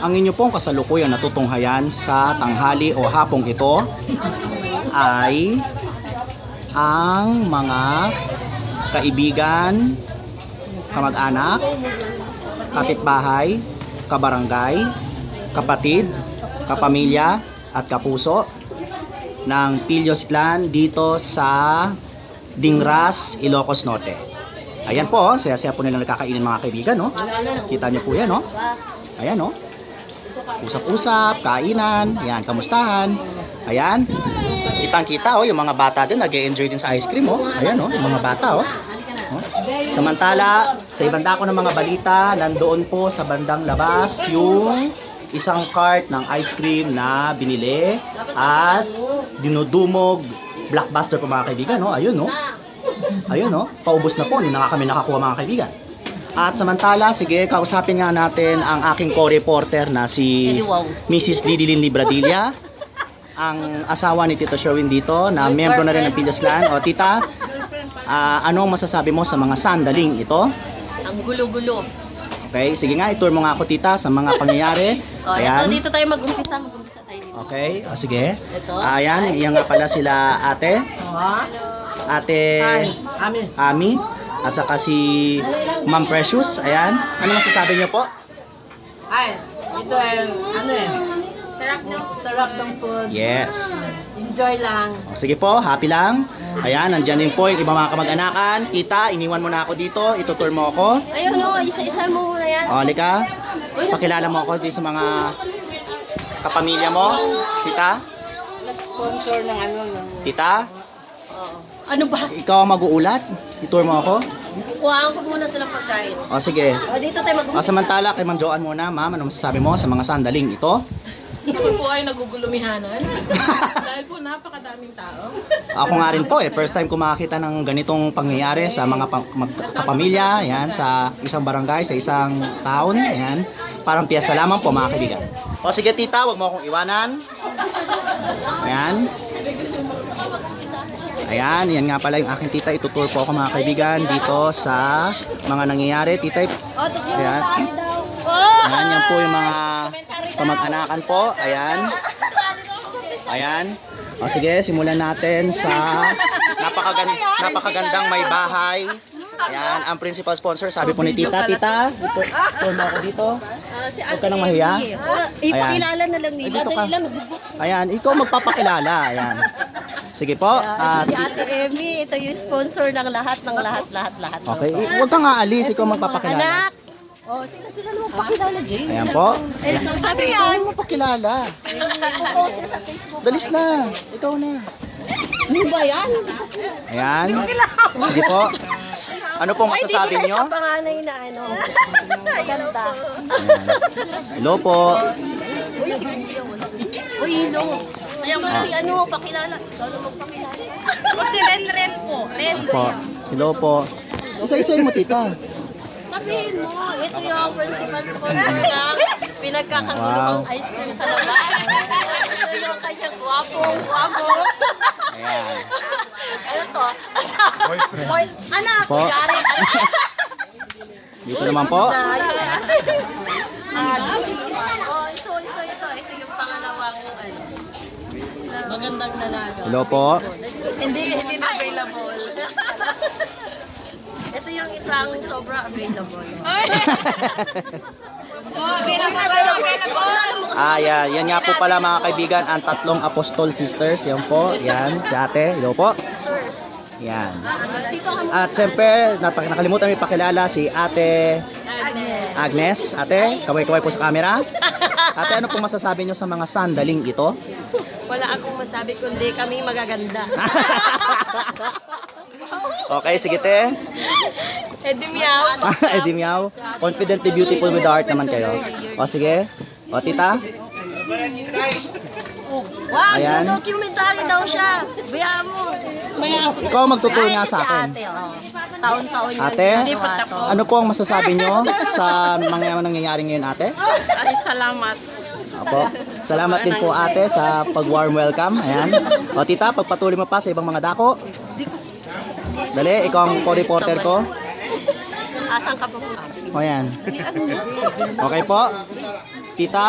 Ang inyo pong kasalukuyang natutunghayan sa tanghali o hapong ito ay ang mga kaibigan, kamag-anak, kapitbahay, kabarangay, kapatid, kapamilya at kapuso ng Pilyos Clan dito sa Dingras, Ilocos Norte. Ayan po, saya-saya po nilang nakakainin mga kaibigan, no? Kita niyo po yan, no? Ayan, no? Usap-usap, kainan, ayan, kamustahan. Ayan. Kitang-kita, oh, yung mga bata din nag-e-enjoy din sa ice cream, oh. Ayan, oh, yung mga bata, oh. Oh. Samantala, sa ibang dako ng mga balita, nandoon po sa bandang labas yung isang cart ng ice cream na binili at dinudumog Blockbuster po mga kaibigan, no? Ayun, no? Ayun, no? Paubos na po, hindi na nga kami nakakuha mga kaibigan. At samantala, sige, kausapin nga natin ang aking co-reporter na si Mrs. Lidilyn Libradilla, ang asawa ni Tito Sherwin dito, na miyembro na rin ng Pilyos Clan. O tita, anong masasabi mo sa mga sandaling ito? Ang gulo-gulo. Okay, sige nga, itour mo nga ako tita sa mga pangyayari. O, ito, dito tayo mag-umpisa tayo dito. Okay, o sige. Ito. Ayan, iyan nga pala sila ate. Ate Ami. At saka si Ma'am Precious. Ayan. Ano masasabi niyo po? Ay, ito ay sarap ng food. Yes. Enjoy lang. O, sige po, happy lang. Ayan, nandyan din po yung ibang mga kamag-anakan. Tita, iniwan mo na ako dito. Itutur mo ako. Ayun, no, isa-isa mo muna yan. O, halika. Pakilala mo ako dito sa mga kapamilya mo. Tita? Nag-sponsor ng Tita? Oo. Ano ba? Ikaw ang mag-uulat? Itour mo ako? Kuhaan ko muna silang pagkain. O, sige. O, dito tayo O, mag-umpisa. samantala kay Ma'am Joanne muna. Ma'am, ano masasabi mo sa mga sandaling ito? Kami po ay nagugulumihanan. Dahil po napakadaming tao. Ako nga rin po first time ko makakita ng ganitong pangyayari sa mga kapamilya, yan, sa isang barangay, sa isang town, yan. Parang piyesta lamang po mga kaibigan. O sige tita, wag mo akong iwanan. Ayan. Ayan, yan nga pala yung aking tita. Itutur po ako mga kaibigan dito sa mga nangyayari. Tita, O, tignan mo ayan. tayo daw. Ayan, yan po yung mga kamag-anakan po. Ayan. Ayan. O sige, simulan natin sa napakagandang may bahay. Ayan, ang principal sponsor, sabi po ni tita, tita, turn mo ako dito. Si Huwag ka nang mahiya. Ipakilala na lang nila. Ay, dito ka. Dali lang, nagugot. Ayan, ikaw magpapakilala. Ayan. Sige po. Ito si Ate Emmy. Ito yung sponsor ng lahat. Okay, huwag kang aalis, ikaw magpapakilala. Anak! Oh, sila naman pakilala, Jane. Ayan po. Eh, ito, sabi Ikaw yan. mo pakilala. Post niya sa Facebook. Dalis na. Ikaw na. Ano ba yan? Ayan. Sige po. Ano pong masasabi Ay, dito nyo? tayo sa panganay na ano. Ganda. Ayan. Hello po. Uy, si Kuya. Uy, no. Kaya mo si ano, pakilala. Ikaw na magpakilala. O si Ren po. Po. Hello po. Isa-isayin mo tita. Sabihin mo, ito yung principal sponsor ng pinagkakagulong ice cream sa labas. Ito yung kanyang guwapo. Ayan. Ano to? Boy, anak! Po. Yari, Dito naman po. Oh, ito yung pangalawang ano. Magandang dalaga. Hello po. Hindi na available. Ito yung isang sobra available. Yan nga po pala mga kaibigan, ang tatlong apostol sisters. Yan po. Yan, si ate. Hello po. Sisters. Yan. Dito ka mo. At siyempre, nakalimutan may pakilala si ate Agnes. Ate, kaway-kaway po sa camera. Ate, ano pong masasabi nyo sa mga sandaling ito? Wala akong masabi kundi kami magaganda. Okay, sige te. Eddie Meow. Eddie Meow. Confidently beautiful with the heart naman kayo. O sige. O tita. Wow, Ayan. documentary daw siya. Bayaan mo. Ikaw magtuturo nga sa akin. Si ate, oh. Taon-taon yun. Ate, ginagawa to. ano po ang masasabi nyo sa mga nangyayari ngayon ate? Ay, salamat. Opo. Salamat din po ate sa pag-warm welcome. Ayan. O tita, pagpatuloy mo pa sa ibang mga dako. Dali, ikaw ang co-reporter ko. Asan ka pupunta? O yan. Okay po. Tita?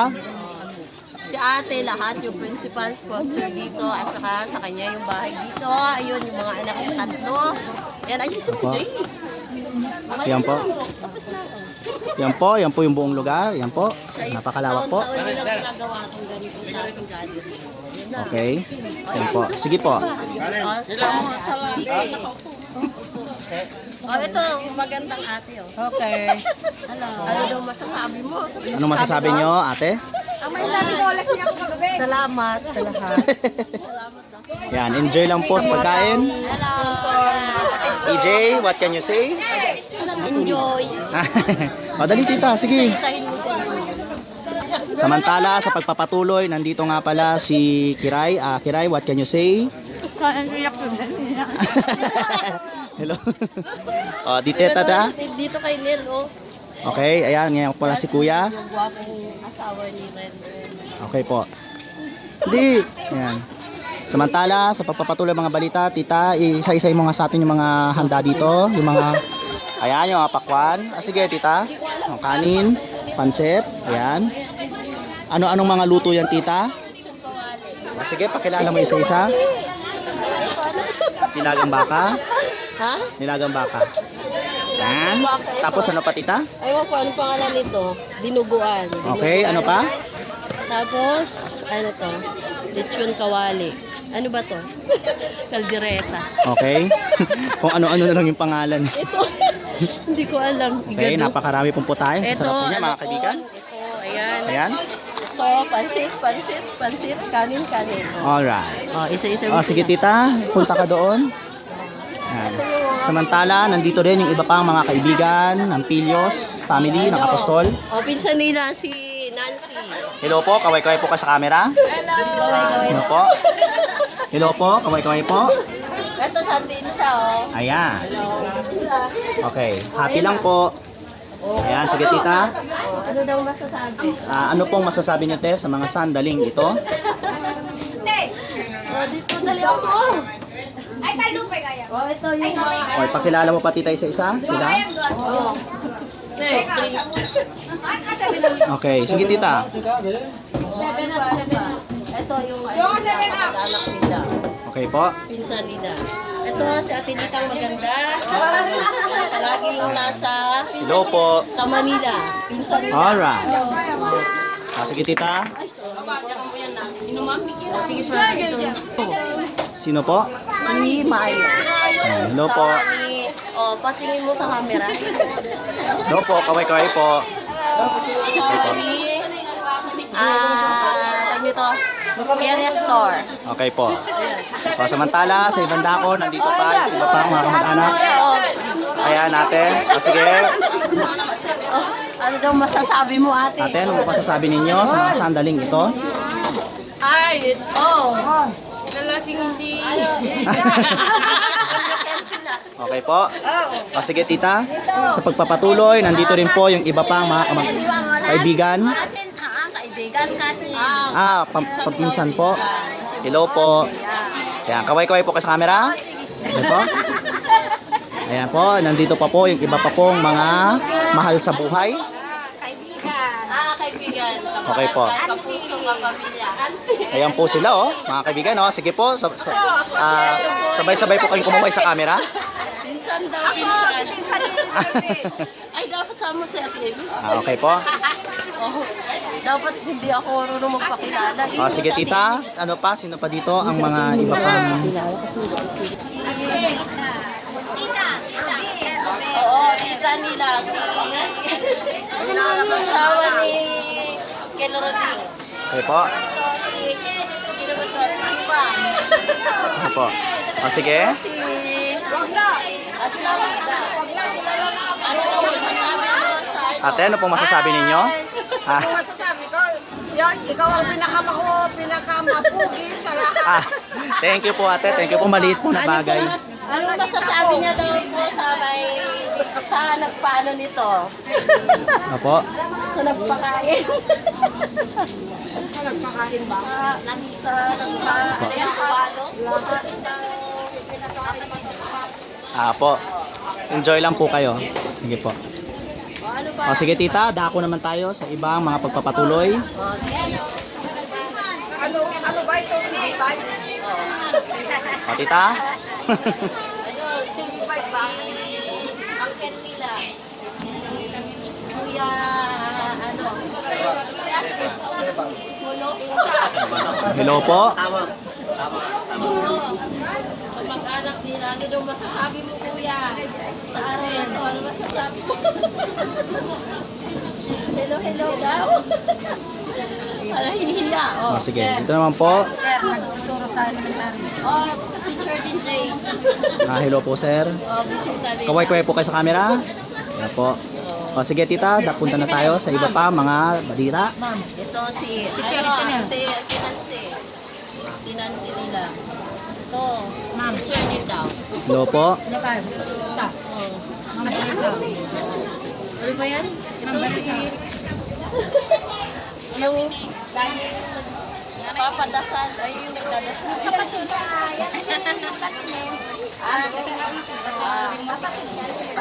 Si ate, lahat yung principal sponsor dito at saka sa kanya yung bahay dito. Ayun, yung mga anak yung tatlo. Yan, ayun si Jay. Yan po. Tapos na. Yan po yung buong lugar. Yan po. Napakalawak po. Taon-taon nilang ginagawa itong ganitong klaseng gathering. Yan na. Okay. Yan po. Sige po. Salamat sa Oh, ito, magandang ate, oh. Okay. Ano daw masasabi mo? Anong masasabi nyo, ate? Ang may sabi ko, alas niya ako kagabi. Salamat sa lahat. Salamat na. Yan, enjoy lang po sa pagkain. EJ, what can you say? Enjoy. Madali tita, sige. Isahin mo sa Samantala, sa pagpapatuloy, nandito nga pala si Kiray. Kiray, what can you say? Hello. Di teta da. Dito kay Nel, oh. Okay, ayan, ngayon pala si Kuya. Yung gwapong asawa ni Ren. Okay po. Hindi. Ayan. Samantala, sa pagpapatuloy mga balita, tita, isa-isay mo nga sa atin yung mga handa dito. Yung mga, ayan, yung mga pakwan. Sige, tita. Yung kanin, pansit, ayan. Ano-anong mga luto yan, tita? Sige, pakilala mo isa-isa. Nilagang baka. Ha? Nilagang baka. Yan. Tapos ano pa, tita? Ayaw ko, anong pangalan nito? Dinuguan. Okay, ano pa? Tapos, ano to? Lechon kawali. Ano ba to? Kaldereta. Okay. Kung ano-ano na lang yung pangalan. Ito, hindi ko alam. Okay, Igado. napakarami pong putahe. Ito, Sarap po niya, mga alakon. kaibigan. Ito, ayan. Ayan. Ito, pansit, kanin. Alright. Oh, isa-isa. Sige tita, punta ka doon. Yan. Samantala, nandito rin yung iba pang mga kaibigan ng Pilios family, ng Apostol. Oh, pinsan nila si Nancy. Hello po, kaway-kaway po ka sa camera. Hello po. Hello po, kaway-kaway po. Ito sa Tinsa, oh. Ayan. Okay, happy lang po. Ayan, sige tita. Oh, ano daw masasabi? Ano pong masasabi niyo te sa mga sandaling ito? Oh, dito dali ako. Ay, tayo pa kaya. Oh, ito yung mga... Okay, pakilala mo pa tita isa-isa? Sila? Oh. Okay, sige tita. Ito yung anak nila. Okay po. Pinsan nila. Ito si Ate Litang maganda. Palagi yung nasa Hello po. sa Manila. Pinsan nila. Alright. Sige tita. Sige pa, ito. Sino po? Si Mayo. Hello po. Oh, patingin mo sa camera. Hello po, kaway-kaway po. Asawa ni tag nito, area store. Okay po. So, samantala, sa ibang dako, nandito pa yung iba pang mga kamag-anak. Ayan natin. Sige. Oh, ano daw masasabi mo, ate? Ate, ano po masasabi ninyo sa mga sandaling ito? Ay, nalasing si... Okay po. Sige tita, sa pagpapatuloy, nandito rin po yung iba pang mga kaibigan. Kaibigan kasi. Pagpinsan po. Hello po. Ayan, kaway-kaway po ka sa camera. Okay po. Ayan po, nandito pa po yung iba pa pong mga mahal sa buhay. Kaibigan. Okay po. Kapuso, kapamilya. Ayan po sila oh, mga kaibigan oh. Sige po, sabay-sabay po kayong kumuhay sa camera. Pinsan daw, pinsan. Ay, dapat sama si Ate Amy. Okay po. Oh, dapat hindi ako marunong magpakilala. Sige tita, ano pa? Sino pa dito ang mga iba pang... Oo, tita nila si asawa ni Kel Roding. Okay po. Si pa. Ano po? Sige. Si at ano daw masasabi mo sa Ate, ano pong masasabi ninyo? Masasabi ko, yan, ikaw ang pinakamapugi sa lahat. Thank you po ate, thank you po, maliit po na bagay. Ano masasabi niya daw po sa nagpaano nito? Opo. Sa nagpakain. Sa nagpakain ba? Sa nagpakain. Po. Enjoy lang po kayo. Sige po. ano ba? O sige tita, dako naman tayo sa ibang mga pagpapatuloy. Ano ba ito? O tita. Uncle nila. Kuya, ano? Mulo? Hello po. Mag-anak nila, ano daw masasabi mo kuya? Sa araw na to, ano masasabi mo? Hello, hello daw. Ano, hihiya. O sige, dito naman po. Sir, nagtuturo sa elementary. Oh, teacher din Jay. Hello po sir. Oh, bisita din. Kaway-kaway po kayo sa camera. Yan po. O sige tita, punta na tayo sa iba pa mga balita. Ito si, Teacher, ano, ito na. Tinansi. Tinansi nila. Ito, Ma'am. teacher din daw. Hello po. Japan. Isa. Oh. Ma'am, isa. Ano ba yan? Ito si... yung... Papadasal. Ay, yung nagdadasal.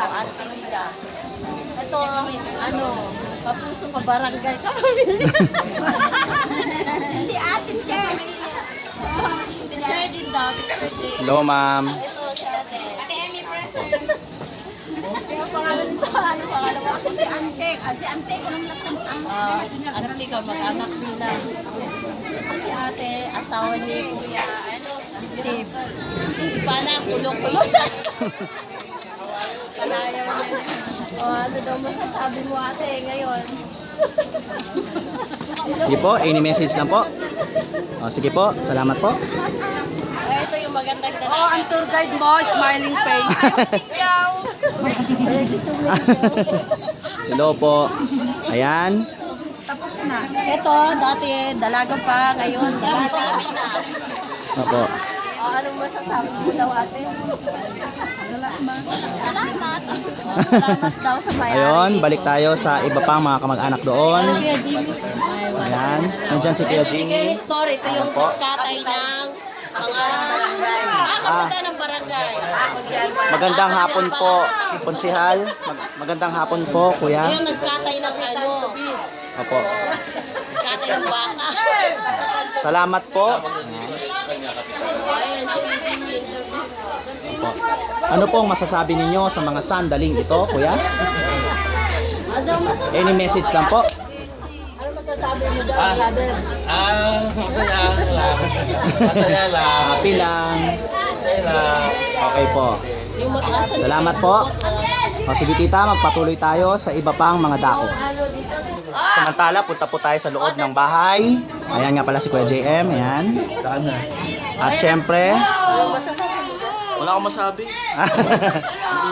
Ate nila. Ito, ano, papuso pa barangay kami. Hindi ate, teacher. Teacher din daw, teacher din. Hello ma'am. Ito, si ate. Ate Emmy, present. Yung pangalan ito, ano pangalan mo? Si Ante. Si Ante, kung lang Ante ka, mag-anak nila. Ito si ate, asawa ni Kuya, ano, Steve. Pala, kulo-kulo siya. Palayaw niya. O, ano daw masasabi mo ate ngayon? Sige po, any message lang po. O sige po, salamat po. Ay, ito yung magandang dalaga. Oh, ang tour guide mo, smiling face. Ikaw! Hello po. Ayan. Tapos na. Ito, dati dalaga pa, ngayon dalaga na. Opo. O, anong masasabi mo daw ate? Salamat. Salamat daw sa mayari. Ayun, balik tayo sa iba pang mga kamag-anak doon. Kuya Jimmy. Ayan. Nandyan si Kuya Ito si Kuya Jimmy. Story. Ito yung pagkatay ng mga... kapunta ng barangay. Magandang hapon po, konsihal. Magandang hapon po, Kuya. Yung nagkatay ng ano. Opo. Nagkatay ng baka. Salamat po. Ayun, si Kuya Jimmy. Interview. Opo. Ano pong masasabi ninyo sa mga sandaling ito, Kuya? Ano masasabi? Any message lang po? Ano masasabi mo daw, brother? Masaya lang. Masaya lang. Happy lang. Masaya lang. Okay po. Yung mag-asan si Salamat Kuya po. Bukot, O sige tita, magpatuloy tayo sa iba pang mga dako. ano dito? Samantala, punta po tayo sa loob ng bahay. Ayan nga pala si Kuya JM. Ayan. Saan na? At syempre, Ano masasabi mo daw? Wala akong masabi.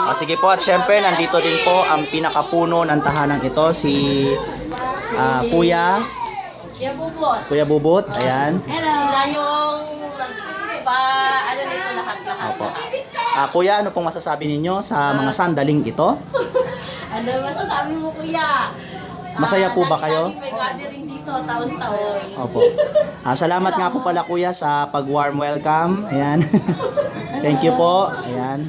o sige po, at syempre, nandito din po ang pinakapuno ng tahanang ito, si Kuya Kuya Bubot. Kuya Bubot. Ayan. Sila yung ano nito lahat-lahat. Opo. Kuya, ano pong masasabi ninyo sa mga sandaling ito? Ano masasabi mo kuya? Masaya po ba kayo? Lagi may gathering dito, taon-taon. Opo. Salamat nga po pala kuya sa pag-warm welcome. Ayan. Thank you po. Ayan.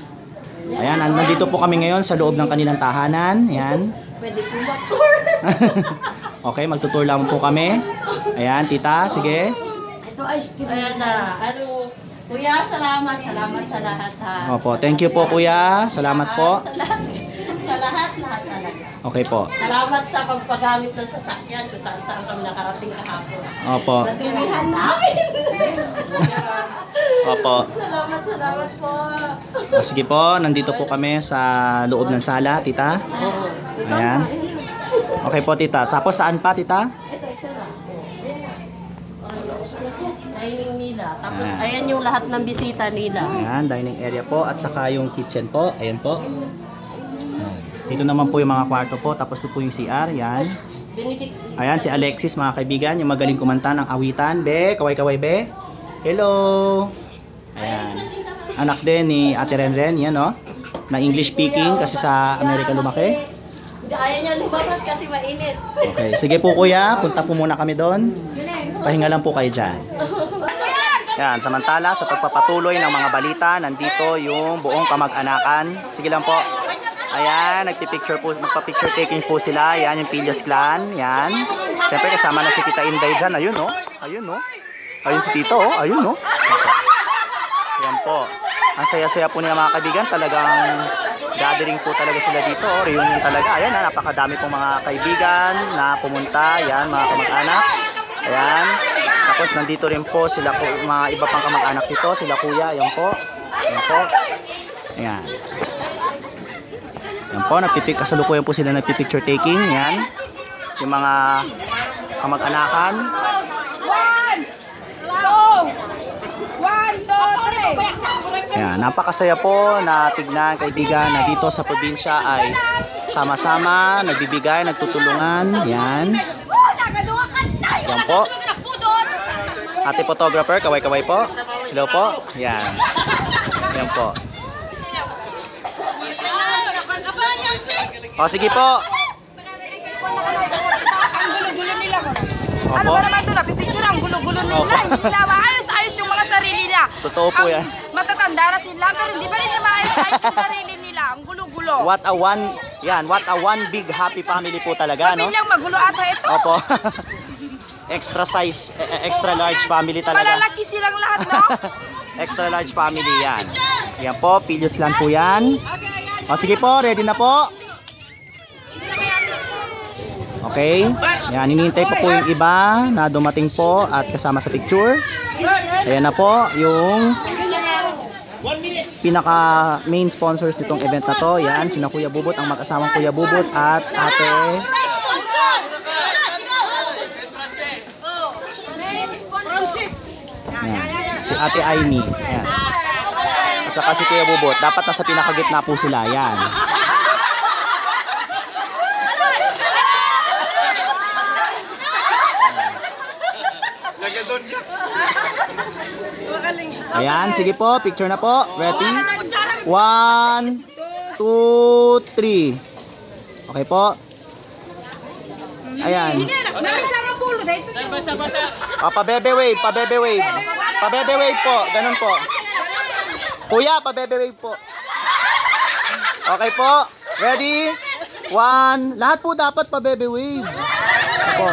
Ayan, nandito po kami ngayon sa loob ng kanilang tahanan. Ayan. Pwede po mag-tour. Okay, magtutour lang po kami. Ayan, tita, sige. Ito ice cream. Ayan na. Ano, kuya, salamat. Salamat sa lahat ha. Opo, thank you po kuya. Salamat po. Sa lahat talaga. Okay po. Salamat sa pagpagamit ng sasakyan kung saan kami nakarating kahapon. Opo. Natumihan namin. Opo. Salamat po. Sige po, nandito po kami sa loob ng sala, tita. Ayan. Okay po, tita. Tapos saan pa, tita? Ito na. Dining nila. Tapos ayan yung lahat ng bisita nila. Ayan, dining area po. At saka yung kitchen po. Ayan po. Ayan. Dito naman po yung mga kwarto po. Tapos ito po yung CR. Ayan. Benedict. Ayan, si Alexis, mga kaibigan. Yung magaling kumanta ng awitan. Be, kaway-kaway, be. Hello. Ayan. Anak din ni Ate Renren. Yan, no? Na English speaking kasi sa Amerika lumaki. Ayaw niya lumabas kasi mainit. Okay. Sige po, kuya. Punta po muna kami doon. Pahinga lang po kayo dyan. Yan, samantala sa pagpapatuloy ng mga balita, nandito yung buong kamag-anakan. Sige lang po. Ayan, nagpipicture po, magpa-picture taking po sila. Ayan, yung Pilyos Clan. Ayan. Siyempre, kasama na si Tita Inday dyan. Ayun, no? Ayun, no? Ayun si Tito, oh. Ayun, no? Ayan po. Ang saya-saya po niya mga kaibigan. Talagang gathering po talaga sila dito. Oh. Reunion talaga. Ayan, napakadami pong mga kaibigan na pumunta. Ayan, mga kamag-anak. Ayan. Tapos nandito rin po sila po, mga iba pang kamag-anak dito. Sila kuya. Ayan po. Ayan po. Ayan. Ayan po. Kasalukuyan po sila nagpipicture taking. Ayan. Yung mga kamag-anakan. 1, 2, 3. Ayan, napakasaya po na tignan kaibigan na dito sa probinsya ay sama-sama, nagbibigay, nagtutulungan. Yan. Yan po. Ate photographer, kaway-kaway po. Hello po. Yan. Yan po. O sige po. Ang gulo-gulo nila ko. Ano Opo. ba naman doon? Napipicture ang gulo-gulo nila. Opo. Hindi nila maayos-ayos yung mga sarili nila. Totoo po yan. Matatanda na sila pero hindi pa rin nila maayos-ayos yung sarili nila. Ang gulo-gulo. What a one big happy family po talaga, no? Pamilyang magulo ata ito. Opo. Extra size, extra large family talaga. Malalaki silang lahat, no? Extra large family yan. Yan po, Pilyos Clan po yan. O sige po, ready na po. Okay. Yan, hinihintay pa po yung iba na dumating po at kasama sa picture. Ayan na po yung pinaka main sponsors nitong event na to. Yan, sina Kuya Bubot, ang mag-asamang Kuya Bubot at Ate Ayan, si Ate Aimee. Ayan. At saka si Kuya Bubot. Dapat nasa pinakagitna po sila. Yan. Ayan, sige po. Picture na po. Ready? 1, 2, 3. Okay po. Ayan. Pabebe wave, pabebe wave. Pabebe wave po, ganun po. Kuya, pabebe wave po. Okay po. Ready? 1. Lahat po dapat pabebe wave. Opo.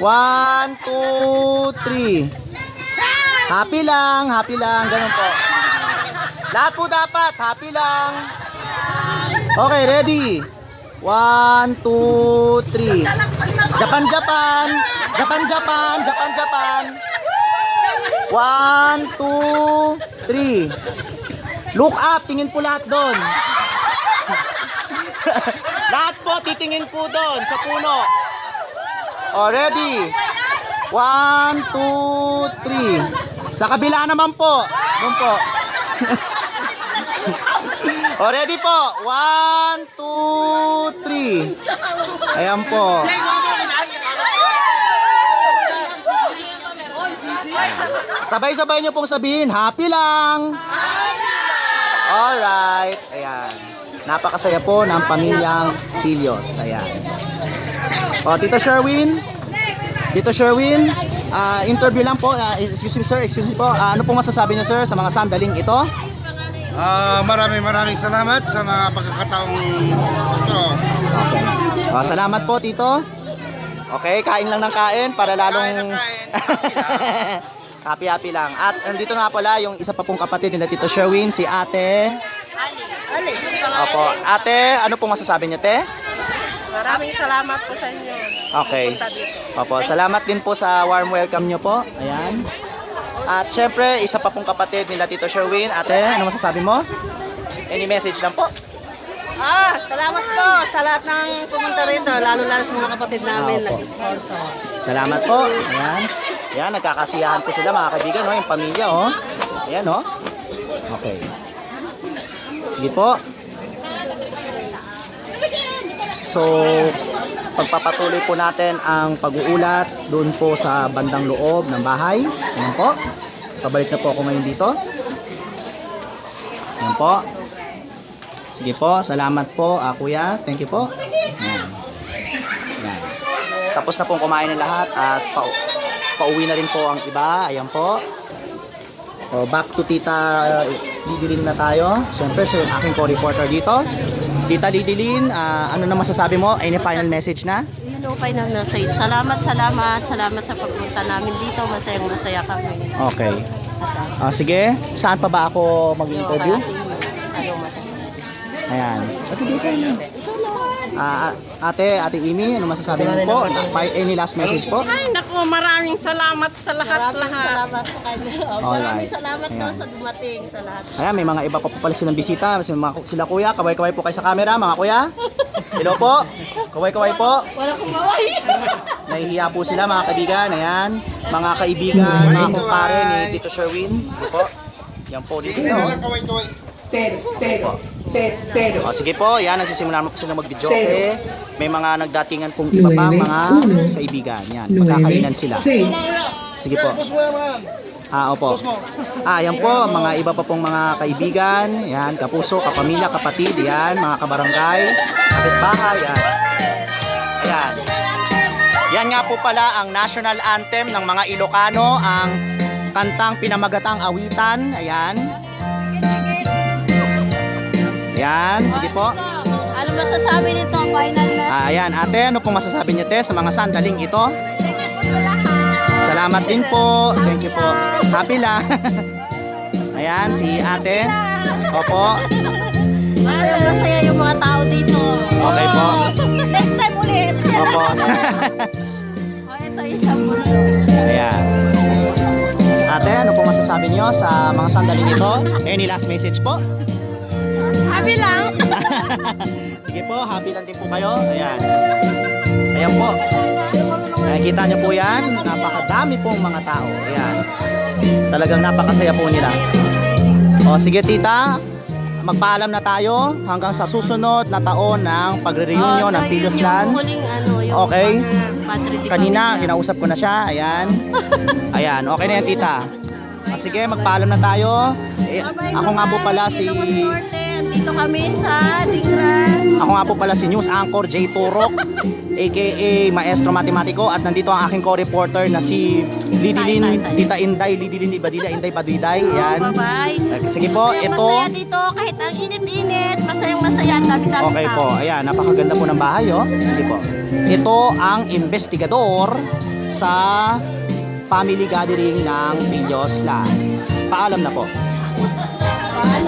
1, 2, 3. Happy lang, ganun po. Lahat po dapat, happy lang. Okay, ready? 1, 2, 3. Japan, Japan. Japan, Japan. Japan, Japan. 1, 2, 3. Look up, tingin po lahat doon. Lahat po, titingin po doon sa puno. O, ready? 1, 2, 3. Sa kabila naman po. Doon po. O, ready po. 1, 2, 3. Ayan po. Sabay-sabay nyo pong sabihin, happy lang. Alright. Ayan. Napakasaya po ng pamilyang Pilyos. Ayan. O, Tito Sherwin. Tito Sherwin, interview lang po. Excuse me sir, excuse me po. Ano pong masasabi niyo sir sa mga sandaling ito? Maraming salamat sa mga pagkakataong ito. Okay. Salamat po Tito. Okay, kain lang ng kain para lalong happy lang. At nandito nga pala yung isa pa pong kapatid ni Tito Sherwin, si Ate Ali. Opo. Ate, ano pong masasabi niyo, te? Maraming salamat po sa inyo. Okay. Opo, salamat din po sa warm welcome nyo po. Ayan. At syempre, isa pa pong kapatid nila Tito Sherwin. Ate, ano masasabi mo? Any message lang po? Salamat po sa lahat ng pumunta rito, lalo-lalo sa mga kapatid namin Opo. nag-sponsor. Salamat po. Ayan. Ayan, nagkakasiyahan po sila mga kaibigan, no? Yung pamilya, oh. Ayan, oh. Okay. Sige po. So, pagpapatuloy po natin ang pag-uulat doon po sa bandang loob ng bahay. Ayan po. Pabalik na po ako ngayon dito. Ayan po. Sige po, salamat po, kuya. Thank you po. Ayan. Ayan. Tapos na pong kumain ng lahat at pauwi na rin po ang iba. Ayan po. So, back to Tita Didiling na tayo. Siyempre, sa aking co-reporter dito. Tita Lidilin, ano na masasabi mo? Any final message na? Yun ang final message. Salamat sa pagpunta namin dito. Masaya kami. Okay. Sige, saan pa ba ako mag-interview? Ano masasabi? Ayan. Sige kayo. Ate Imi, ano masasabi mo po? Any last message po? Ay, naku, maraming salamat sa Maraming salamat sa kanya. Maraming Alright. salamat daw Ayan. sa dumating sa lahat. Ayan, may mga iba pa po pala silang bisita. Sila kuya, kaway-kaway po kayo sa camera, mga kuya. Hello po. Kaway-kaway po. Wala kong maway. Nahihiya po sila mga kaibigan. Ayan, mga kaibigan, mga kumpare ni Tito Sherwin. Ito po. Yan po dito. Kaway-kaway. O, sige po, yan, nagsisimula naman po sila mag-video. Okay. May mga nagdatingan pong iba pang mga kaibigan. Yan, magkakainan sila. Sige po. Opo. Yan po, mga iba pa pong mga kaibigan. Yan, kapuso, kapamilya, kapatid. Yan, mga kabarangay, kapitbahay. Yan. Ayan. Yan nga po pala ang national anthem ng mga Ilocano, ang kantang pinamagatang awitan. Ayan. Yan, sige po. Ano masasabi nito? Final message. Ayan, ate, ano pong masasabi niyo, te, sa mga sandaling ito? Thank you po sa lahat. Salamat din po. Thank you po. Happy lang. Ayan, si ate. Opo. Masaya yung mga tao dito. Okay po. Next time ulit. Opo. Ito isang bunso. Ayan. Ate, ano pong masasabi niyo sa mga sandaling ito? Any last message po? Happy lang. Sige po, happy lang din po kayo. Ayan. Ayan po. Nakikita niyo po yan. Napakadami pong mga tao. Ayan. Talagang napakasaya po nila. O sige tita, magpaalam na tayo hanggang sa susunod na taon ng pagre-reunion ng Piloslan. Yung huling yung Okay. Padre Di Kanina, Pamilya. kinausap ko na siya. Ayan. Ayan, okay na yan tita. Sige, magpaalam na tayo. Ako nga po pala si... Dito kami sa Digras. Ako nga po pala si News Anchor J. Turok, aka Maestro Matematiko, at nandito ang aking co-reporter na si Lidilin, Tita Inday, Lidilin Ibadilla, Inday Badiday. Yan. Bye-bye. Sige po, Masaya, ito. masaya dito kahit ang init-init. Masayang masaya. Ang dami-dami Okay tao. po, ayan, napakaganda po ng bahay, oh. Sige po. Ito ang investigador sa family gathering ng Piloslan. Paalam na po.